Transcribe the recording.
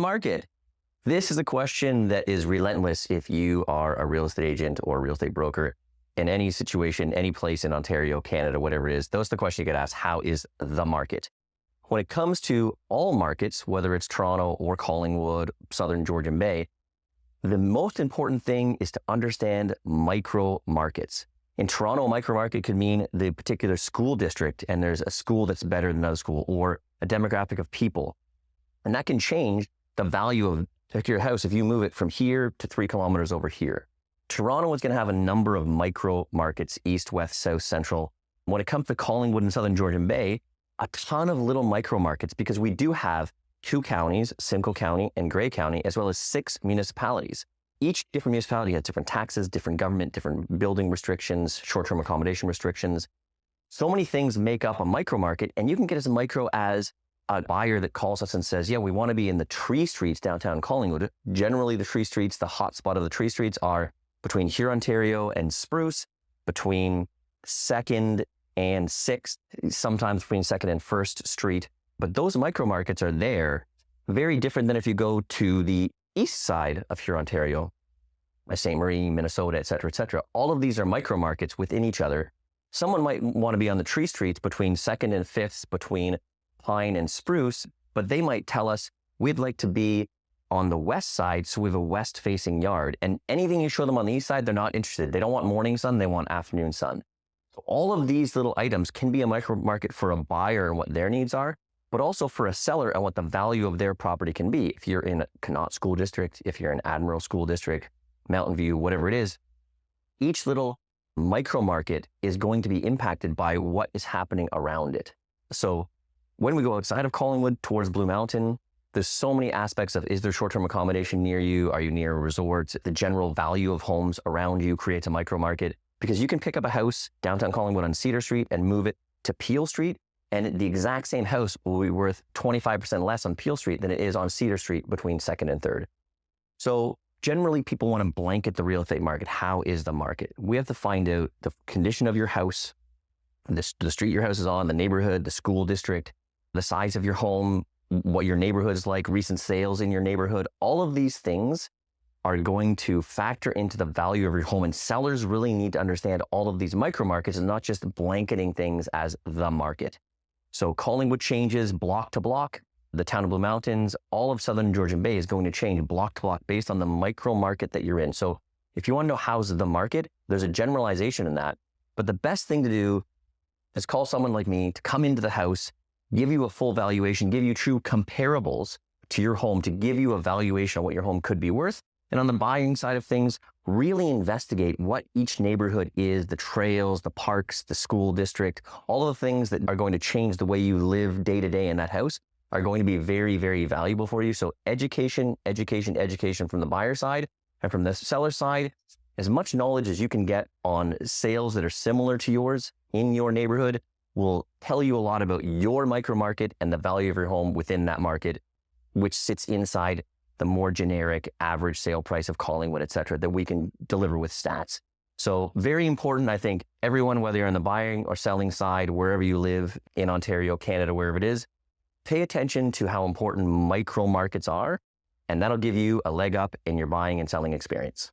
market? This is a question that is relentless if you are a real estate agent or a real estate broker in any situation, any place in Ontario, Canada, whatever it is. That's the question you get asked: how is the market? When it comes to all markets, whether it's Toronto or Collingwood, Southern Georgian Bay, the most important thing is to understand micro markets. In Toronto, a micro market could mean the particular school district, and there's a school that's better than another school, or a demographic of people. And that can change the value of your house if you move it from here to 3 kilometers over here. Toronto is going to have a number of micro markets: east, west, south, central. When it comes to Collingwood and Southern Georgian Bay, a ton of little micro markets, because we do have 2 counties, Simcoe County and Grey County, as well as 6 municipalities. Each different municipality has different taxes, different government, different building restrictions, short-term accommodation restrictions. So many things make up a micro market, and you can get as micro as a buyer that calls us and says, yeah, we want to be in the Tree Streets downtown Collingwood. Generally, the Tree Streets, the hot spot of the Tree Streets are between here, Ontario, and Spruce, between 2nd and 6th, sometimes between 2nd and 1st Street. But those micro markets are there, very different than if you go to the east side of Huron, Ontario, St. Marie, Minnesota, et cetera, et cetera. All of these are micro markets within each other. Someone might want to be on the Tree Streets between 2nd and 5th, between Pine and Spruce, but they might tell us, we'd like to be on the west side, so we have a west-facing yard. And anything you show them on the east side, they're not interested. They don't want morning sun, they want afternoon sun. So all of these little items can be a micro market for a buyer and what their needs are, but also for a seller and what the value of their property can be. If you're in a Connaught School District, if you're in Admiral School District, Mountain View, whatever it is, each little micro market is going to be impacted by what is happening around it. So when we go outside of Collingwood towards Blue Mountain, there's so many aspects of, is there short-term accommodation near you? Are you near a resort? The general value of homes around you creates a micro market, because you can pick up a house downtown Collingwood on Cedar Street and move it to Peel Street, and the exact same house will be worth 25% less on Peel Street than it is on Cedar Street between 2nd and 3rd. So generally, people want to blanket the real estate market. How is the market? We have to find out the condition of your house, the street your house is on, the neighborhood, the school district, the size of your home, what your neighborhood is like, recent sales in your neighborhood. All of these things are going to factor into the value of your home, and sellers really need to understand all of these micro markets and not just blanketing things as the market. So Collingwood changes block to block. The town of Blue Mountains, all of Southern Georgian Bay is going to change block to block based on the micro market that you're in. So if you want to know how's the market, there's a generalization in that. But the best thing to do is call someone like me to come into the house, give you a full valuation, give you true comparables to your home, to give you a valuation of what your home could be worth. And on the buying side of things, really investigate what each neighborhood is, the trails, the parks, the school district, all of the things that are going to change the way you live day to day in that house are going to be very, very valuable for you. So education, education, education from the buyer side, and from the seller side, as much knowledge as you can get on sales that are similar to yours in your neighborhood will tell you a lot about your micro market and the value of your home within that market, which sits inside the more generic average sale price of Collingwood, et cetera, that we can deliver with stats. So very important, I think, everyone, whether you're on the buying or selling side, wherever you live in Ontario, Canada, wherever it is, pay attention to how important micro markets are, and that'll give you a leg up in your buying and selling experience.